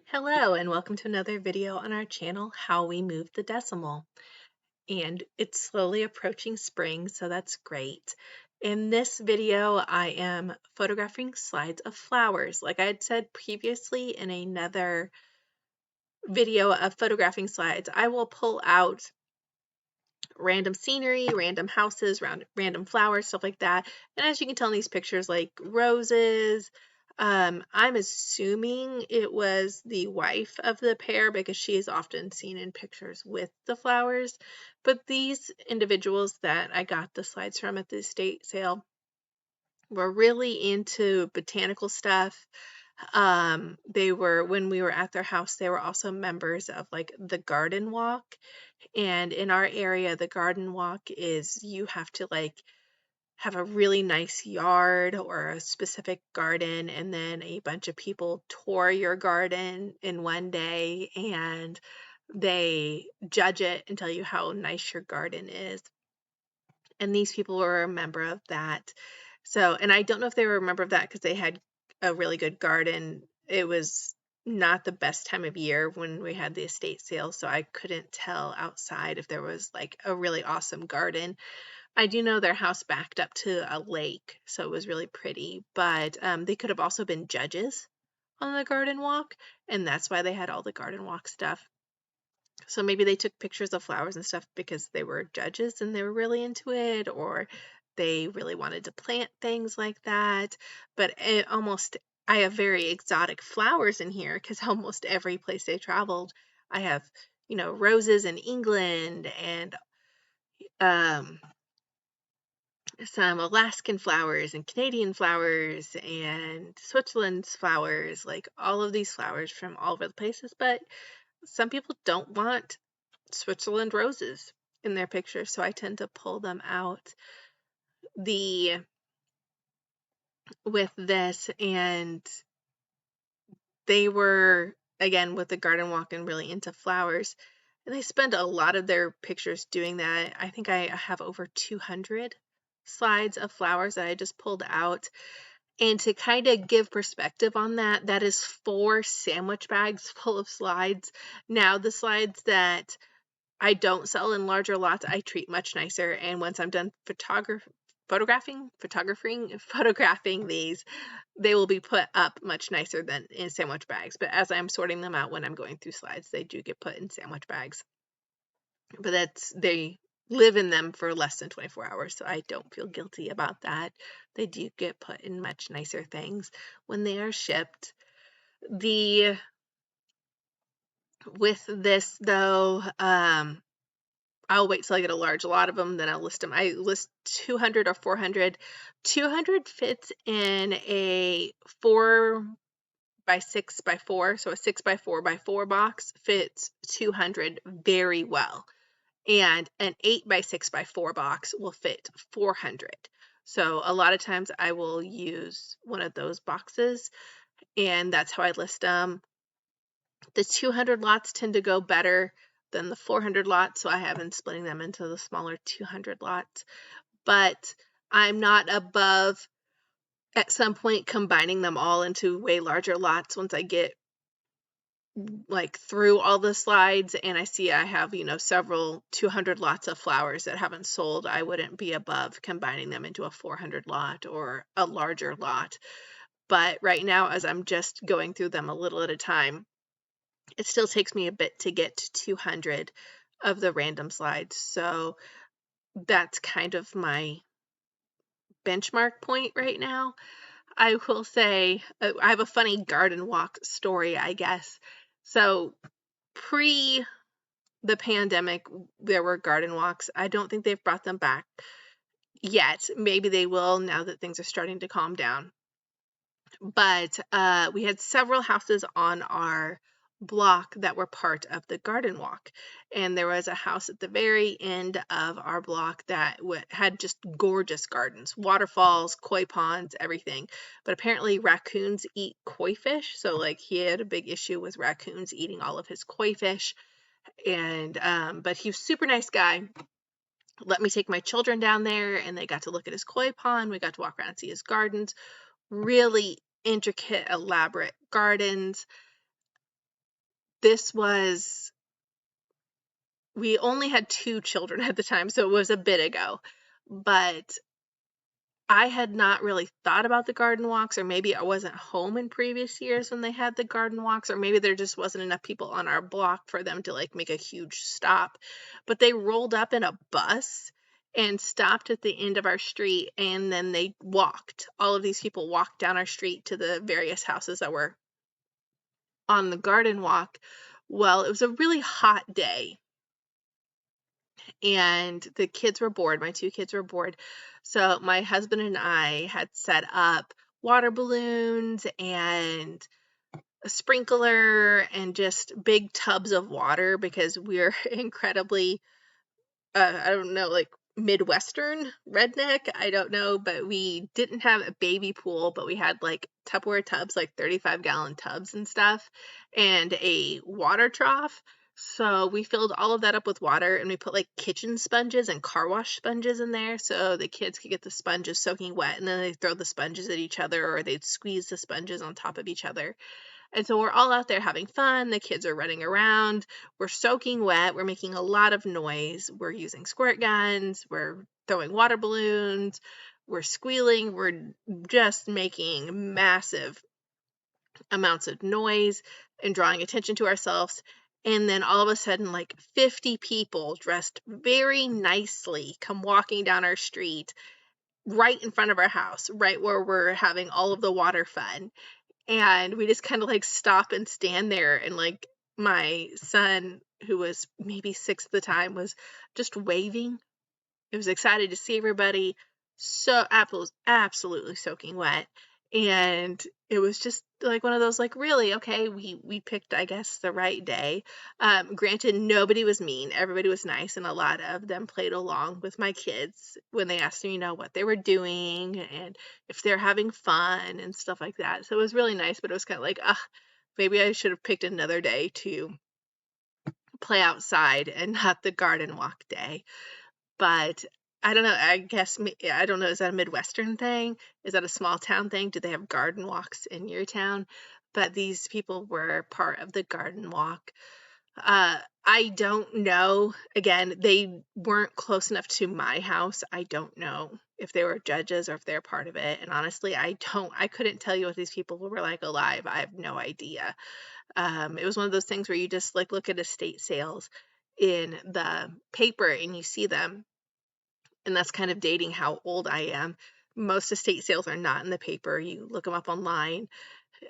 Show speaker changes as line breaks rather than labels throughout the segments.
Hello and welcome to another video on our channel, How We Move the Decimal. And it's slowly approaching spring, so that's great. In this video, I am photographing slides of flowers. Like I had said previously in another video of photographing slides, I will pull out random scenery, random houses, random flowers, stuff like that. And as you can tell in these pictures, like roses, I'm assuming it was the wife of the pair because she is often seen in pictures with the flowers. But these individuals that I got the slides from at the estate sale were really into botanical stuff. When we were at their house, they were also members of like the garden walk. And in our area, the garden walk is you have to like have a really nice yard or a specific garden, and then a bunch of people tour your garden in one day and they judge it and tell you how nice your garden is. And these people were a member of that. So, and I don't know if they were a member of that because they had a really good garden. It was not the best time of year when we had the estate sale, so I couldn't tell outside if there was like a really awesome garden. I do know their house backed up to a lake, so it was really pretty, but they could have also been judges on the garden walk, and that's why they had all the garden walk stuff. So maybe they took pictures of flowers and stuff because they were judges and they were really into it, or they really wanted to plant things like that. But I have very exotic flowers in here because almost every place they traveled, I have, roses in England and um, some Alaskan flowers and Canadian flowers and Switzerland's flowers, like all of these flowers from all over the places. But some people don't want Switzerland roses in their pictures, so I tend to pull them out the with this. And they were, again, with the garden walk and really into flowers, and they spend a lot of their pictures doing that. I think I have over 200 slides of flowers that I just pulled out. And to kind of give perspective on that, that is 4 sandwich bags full of slides. Now, the slides that I don't sell in larger lots, I treat much nicer. And once I'm done photographing these, they will be put up much nicer than in sandwich bags. But as I'm sorting them out when I'm going through slides, they do get put in sandwich bags. But they live in them for less than 24 hours, so I don't feel guilty about that. They do get put in much nicer things when they are shipped. With this though, I'll wait till I get a large lot of them, then I'll list them. I list 200 or 400. 200 fits in a 4 by 6 by 4, so a 6 by 4 by 4 box fits 200 very well. And an 8 by 6 by 4 box will fit 400. So a lot of times I will use one of those boxes, and that's how I list them. The 200 lots tend to go better than the 400 lots, so I have been splitting them into the smaller 200 lots. But I'm not above, at some point, combining them all into way larger lots once I get like through all the slides and I see I have, several 200 lots of flowers that haven't sold. I wouldn't be above combining them into a 400 lot or a larger lot. But right now, as I'm just going through them a little at a time, it still takes me a bit to get to 200 of the random slides. So that's kind of my benchmark point right now. I will say I have a funny garden walk story, I guess. So pre the pandemic, there were garden walks. I don't think they've brought them back yet. Maybe they will now that things are starting to calm down. But we had several houses on our block that were part of the garden walk. And there was a house at the very end of our block that had just gorgeous gardens, waterfalls, koi ponds, everything. But apparently raccoons eat koi fish. So like he had a big issue with raccoons eating all of his koi fish. And but he was a super nice guy. Let me take my children down there and they got to look at his koi pond. We got to walk around and see his gardens. Really intricate, elaborate gardens. this was, we only had 2 children at the time, so it was a bit ago, but I had not really thought about the garden walks, or maybe I wasn't home in previous years when they had the garden walks, or maybe there just wasn't enough people on our block for them to like make a huge stop. But they rolled up in a bus and stopped at the end of our street, and then they walked. All of these people walked down our street to the various houses that were on the garden walk. Well, it was a really hot day, and the kids were bored. My 2 kids were bored. So my husband and I had set up water balloons and a sprinkler and just big tubs of water because we're incredibly, I don't know, like Midwestern redneck. I don't know, but we didn't have a baby pool, but we had like Tupperware tubs, like 35-gallon tubs and stuff, and a water trough. So we filled all of that up with water, and we put like kitchen sponges and car wash sponges in there so the kids could get the sponges soaking wet, and then they'd throw the sponges at each other, or they'd squeeze the sponges on top of each other. And so we're all out there having fun. The kids are running around. We're soaking wet. We're making a lot of noise. We're using squirt guns. We're throwing water balloons. We're squealing. We're just making massive amounts of noise and drawing attention to ourselves. And then all of a sudden, like 50 people dressed very nicely come walking down our street right in front of our house, right where we're having all of the water fun. And we just kind of like stop and stand there, and like my son, who was maybe 6 at the time, was just waving. It was excited to see everybody. So apples absolutely soaking wet. And it was just like one of those, like, really, okay, we picked, I guess, the right day. Granted, nobody was mean. Everybody was nice, and a lot of them played along with my kids when they asked me, what they were doing and if they're having fun and stuff like that. So it was really nice, but it was kind of like, maybe I should have picked another day to play outside and not the garden walk day. But I don't know, I guess, I don't know, is that a Midwestern thing? Is that a small town thing? Do they have garden walks in your town? But these people were part of the garden walk. I don't know. Again, they weren't close enough to my house. I don't know if they were judges or if they're part of it. And honestly, I couldn't tell you what these people were like alive. I have no idea. It was one of those things where you just like look at estate sales in the paper and you see them, and that's kind of dating how old I am. Most estate sales are not in the paper. You look them up online.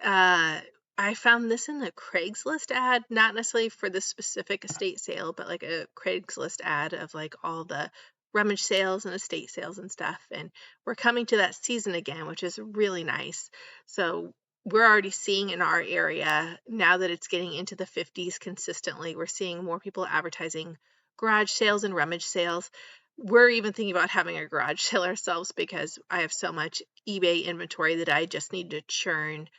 I found this in a Craigslist ad, not necessarily for this specific estate sale, but like a Craigslist ad of like all the rummage sales and estate sales and stuff. And we're coming to that season again, which is really nice. So we're already seeing in our area, now that it's getting into the 50s consistently, we're seeing more people advertising garage sales and rummage sales. We're even thinking about having a garage sale ourselves because I have so much eBay inventory that I just need to churn.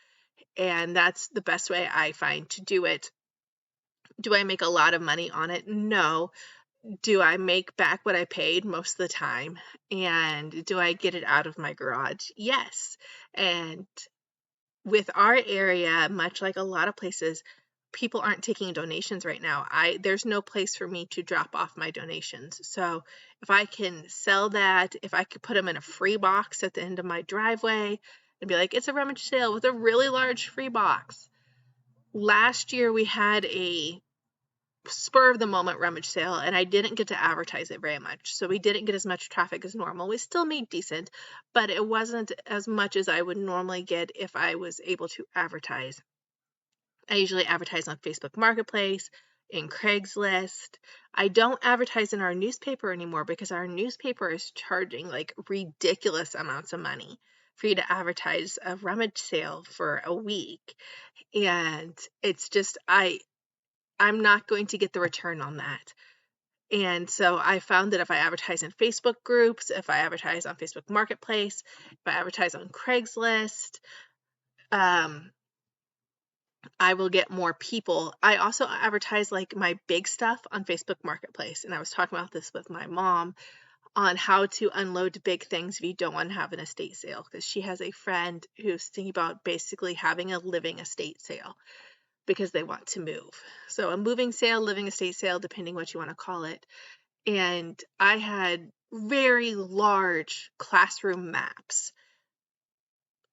And that's the best way I find to do it. Do I make a lot of money on it? No. Do I make back what I paid most of the time? And do I get it out of my garage? Yes. And with our area, much like a lot of places, people aren't taking donations right now. There's no place for me to drop off my donations. So if I can sell that, if I could put them in a free box at the end of my driveway and be like, it's a rummage sale with a really large free box. Last year we had a spur of the moment rummage sale, and I didn't get to advertise it very much. So we didn't get as much traffic as normal. We still made decent, but it wasn't as much as I would normally get if I was able to advertise. I usually advertise on Facebook Marketplace, in Craigslist. I don't advertise in our newspaper anymore because our newspaper is charging like ridiculous amounts of money for you to advertise a rummage sale for a week. And it's just, I'm not going to get the return on that. And so I found that if I advertise in Facebook groups, if I advertise on Facebook Marketplace, if I advertise on Craigslist, I will get more people. I also advertise like my big stuff on Facebook Marketplace. And I was talking about this with my mom on how to unload big things if you don't want to have an estate sale, because she has a friend who's thinking about basically having a living estate sale. because they want to move. So a moving sale, living estate sale, depending what you want to call it. And I had very large classroom maps,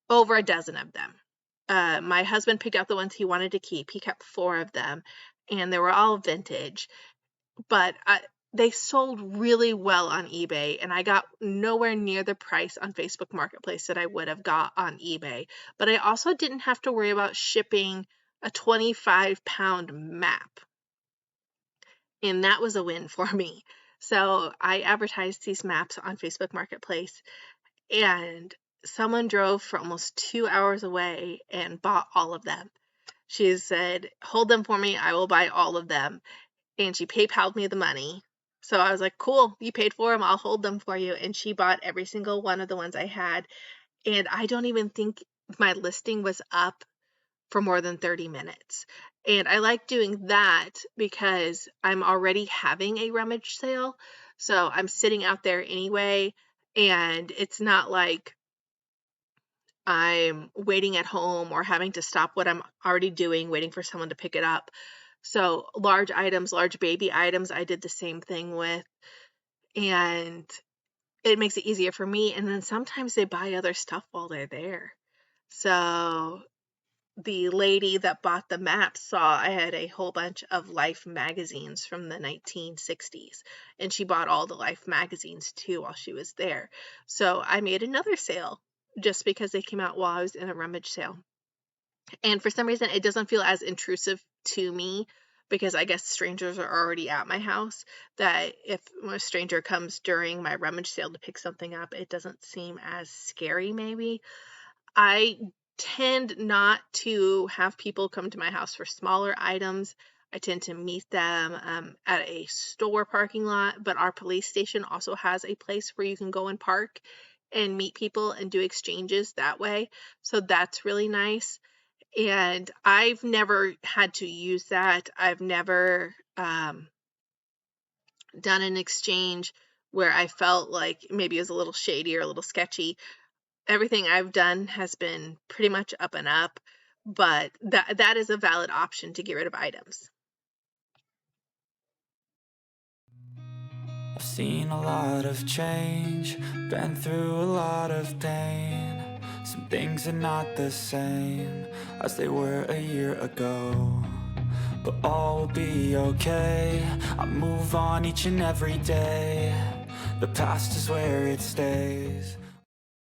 over a dozen of them. My husband picked out the ones he wanted to keep. He kept 4 of them, and they were all vintage, but they sold really well on eBay, and I got nowhere near the price on Facebook Marketplace that I would have got on eBay. But I also didn't have to worry about shipping a 25-pound map, and that was a win for me. So I advertised these maps on Facebook Marketplace, and someone drove for almost 2 hours away and bought all of them. She said, "Hold them for me, I will buy all of them." And she PayPal'd me the money. So I was like, "Cool, you paid for them, I'll hold them for you." And she bought every single one of the ones I had. And I don't even think my listing was up for more than 30 minutes. And I like doing that because I'm already having a rummage sale. So I'm sitting out there anyway, and it's not like I'm waiting at home or having to stop what I'm already doing, waiting for someone to pick it up. So large items, large baby items, I did the same thing with, and it makes it easier for me. And then sometimes they buy other stuff while they're there. So the lady that bought the map saw I had a whole bunch of Life magazines from the 1960s, and she bought all the Life magazines too while she was there. So I made another sale just because they came out while I was in a rummage sale. And for some reason, it doesn't feel as intrusive to me because I guess strangers are already at my house, that if a stranger comes during my rummage sale to pick something up, it doesn't seem as scary maybe. I tend not to have people come to my house for smaller items. I tend to meet them at a store parking lot, but our police station also has a place where you can go and park and meet people and do exchanges that way. So that's really nice. And I've never had to use that. I've never done an exchange where I felt like maybe it was a little shady or a little sketchy. Everything I've done has been pretty much up and up, but that is a valid option to get rid of items.
I've seen a lot of change, been through a lot of pain. Some things are not the same as they were a year ago, but all will be okay. I move on each and every day. The past is where it stays.